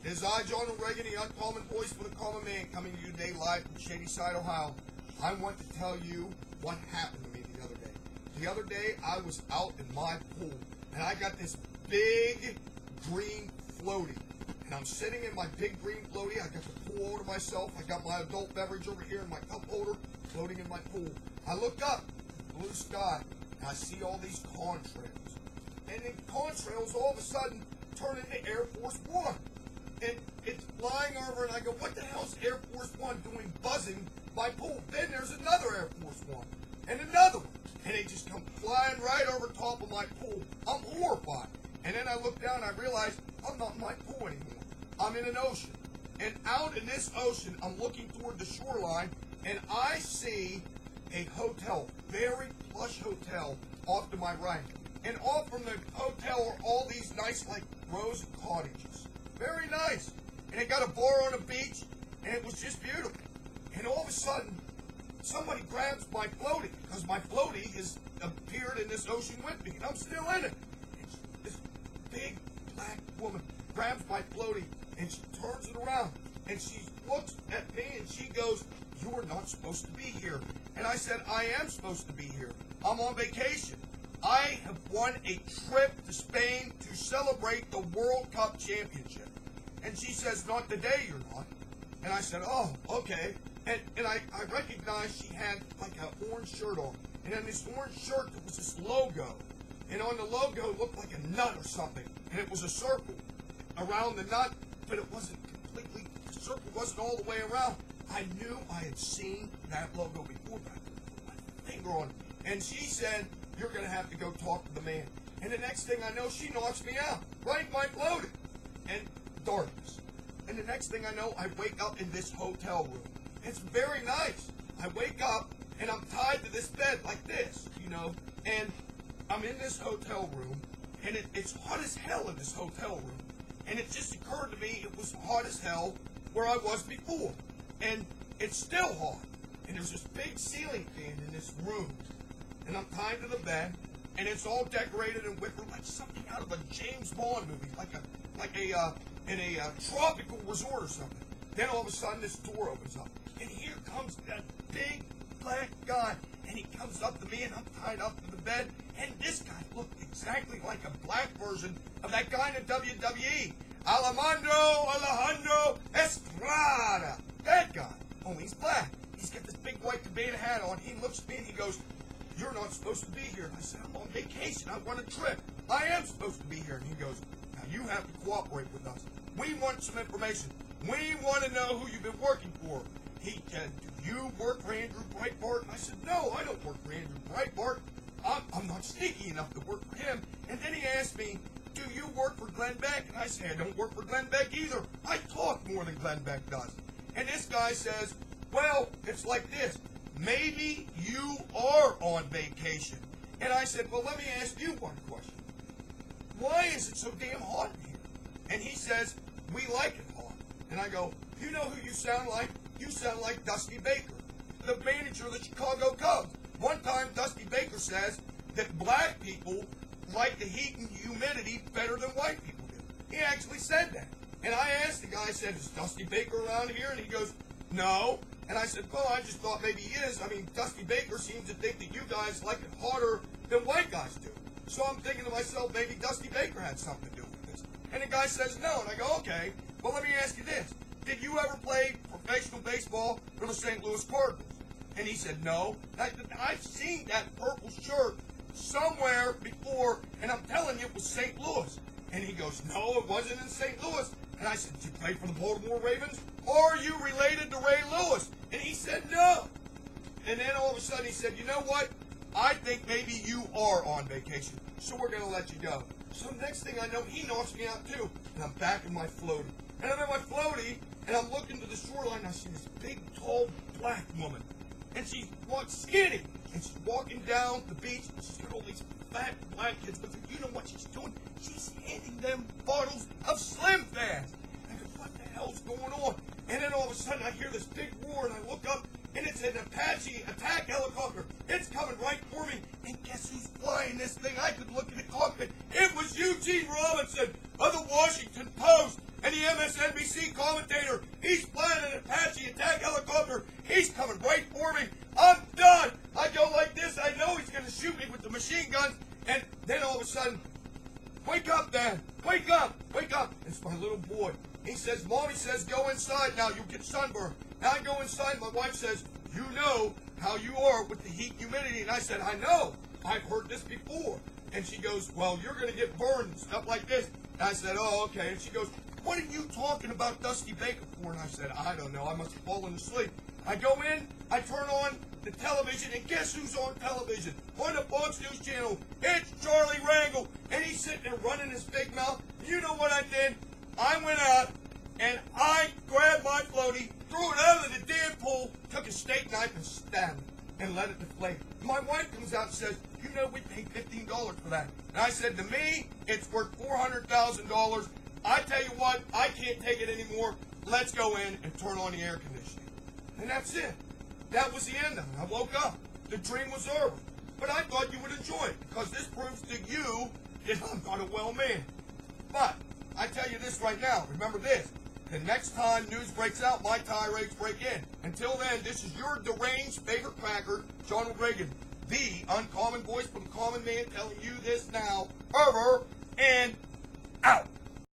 It is I, John O'Regan, the uncommon voice for the common man, coming to you today live from Shadyside, Ohio. I want to tell you what happened to me the other day. The other day, I was out in my pool, and I got this big green floaty. And I'm sitting in my big green floaty. I got the pool over to myself. I got my adult beverage over here in my cup holder, floating in my pool. I look up, blue sky, and I see all these contrails. And the contrails all of a sudden turn into Air Force One. And it's flying over, and I go, what the hell's Air Force One doing buzzing my pool? Then there's another Air Force One, and another one. And they just come flying right over top of my pool. I'm horrified. And then I look down, and I realize I'm not in my pool anymore. I'm in an ocean. And out in this ocean, I'm looking toward the shoreline, and I see a hotel, very plush hotel, off to my right. And off from the hotel are all these nice, like, rows of cottages. Very nice. And it got a bar on the beach, and it was just beautiful. And all of a sudden, somebody grabs my floaty, because my floaty has appeared in this ocean with me, and I'm still in it. And this big black woman grabs my floaty, and she turns it around, and she looks at me, and she goes, "You're not supposed to be here." And I said, "I am supposed to be here. I'm on vacation. I have won a trip to Spain to celebrate the World Cup Championship." And she says, "Not today, you're not." And I said, "Oh, okay." And I recognized she had like an orange shirt on. And on this orange shirt, there was this logo. And on the logo, it looked like a nut or something. And it was a circle around the nut, but it wasn't completely, the circle wasn't all the way around. I knew I had seen that logo before, but I couldn't put my finger on it. And she said, "You're going to have to go talk to the man." And the next thing I know, she knocks me out, right in my floaty. And darkness. And the next thing I know, I wake up in this hotel room. It's very nice. I wake up, and I'm tied to this bed like this, you know. And I'm in this hotel room, and it's hot as hell in this hotel room. And it just occurred to me it was hot as hell where I was before. And it's still hot. And there's this big ceiling fan in this room. And I'm tied to the bed, and it's all decorated in wicker like something out of a James Bond movie, in a tropical resort or something. Then all of a sudden this door opens up, and here comes that big black guy, and he comes up to me, and I'm tied up to the bed, and this guy looked exactly like a black version of that guy in the WWE, Alejandro Estrada. That guy, only he's black. He's got this big white cabana hat on. He looks at me and he goes, "You're not supposed to be here." And I said, "I'm on vacation. I want a trip. I am supposed to be here." And he goes, "Now you have to cooperate with us. We want some information. We want to know who you've been working for." He said, "Do you work for Andrew Breitbart?" And I said, "No, I don't work for Andrew Breitbart. I'm not sneaky enough to work for him." And then he asked me, "Do you work for Glenn Beck?" And I said, "I don't work for Glenn Beck either. I talk more than Glenn Beck does." And this guy says, "Well, it's like this. Maybe you are on vacation." And I said, "Well, let me ask you one question. Why is it so damn hot in here?" And he says, "We like it hot." And I go, "You know who you sound like? You sound like Dusty Baker, the manager of the Chicago Cubs. One time, Dusty Baker says that black people like the heat and humidity better than white people do." He actually said that. And I asked the guy, I said, "Is Dusty Baker around here?" And he goes, "No." And I said, "Well, I just thought maybe he is. I mean, Dusty Baker seems to think that you guys like it hotter than white guys do. So I'm thinking to myself, maybe Dusty Baker had something to do with this." And the guy says, "No." And I go, "Okay, well, let me ask you this. Did you ever play professional baseball for the St. Louis Cardinals?" And he said, "No." I've seen that purple shirt somewhere before, and I'm telling you it was St. Louis. And he goes, "No, it wasn't in St. Louis." And I said, "Did you play for the Baltimore Ravens? Are you related to Ray Lewis?" And he said, "No." And then all of a sudden he said, "You know what? I think maybe you are on vacation, so we're going to let you go." So next thing I know, he knocks me out too, and I'm back in my floaty. And I'm in my floaty, and I'm looking to the shoreline, and I see this big, tall, black woman. And she's skinny, and she's walking down the beach, and she's got all these fat black kids, but you know what she's doing? She's handing them bottles of Slim Fast. I go, "What the hell's going on?" And then all of a sudden, I hear this big roar, and I look up, and it's an Apache attack helicopter. It's coming right for me, and guess who's flying this thing? I could look in the cockpit. It was Eugene Robinson of the Washington Post, and the MSNBC commentator, he's flying an Apache attack helicopter. He's coming right for me. I'm done. I go like this. I know he's going to shoot me with the machine gun. And then all of a sudden, wake up, Dad. Wake up. Wake up. It's my little boy. He says, Mommy says, go inside now. You'll get sunburned. Now I go inside. My wife says, you know how you are with the heat and humidity. And I said, I know. I've heard this before. And she goes, well, you're going to get burned and stuff like this. And I said, oh, okay. And she goes, what are you talking about Dusty Baker for? And I said, I don't know. I must have fallen asleep. I go in, I turn on the television, and guess who's on television? On the Fox News Channel, it's Charlie Rangel, and he's sitting there running his big mouth. You know what I did? I went out, and I grabbed my floaty, threw it out of the damn pool, took a steak knife and stabbed it, and let it deflate. My wife comes out and says, you know, we paid $15 for that. And I said, to me, it's worth $400,000. I tell you what, I can't take it anymore. Let's go in and turn on the air conditioning. And that's it. That was the end of it. I woke up. The dream was over. But I thought you would enjoy it, because this proves to you that I'm not a well man. But I tell you this right now. Remember this. The next time news breaks out, my tirades break in. Until then, this is your deranged favorite cracker, John Reagan, the uncommon voice from the common man, telling you this now, over and out.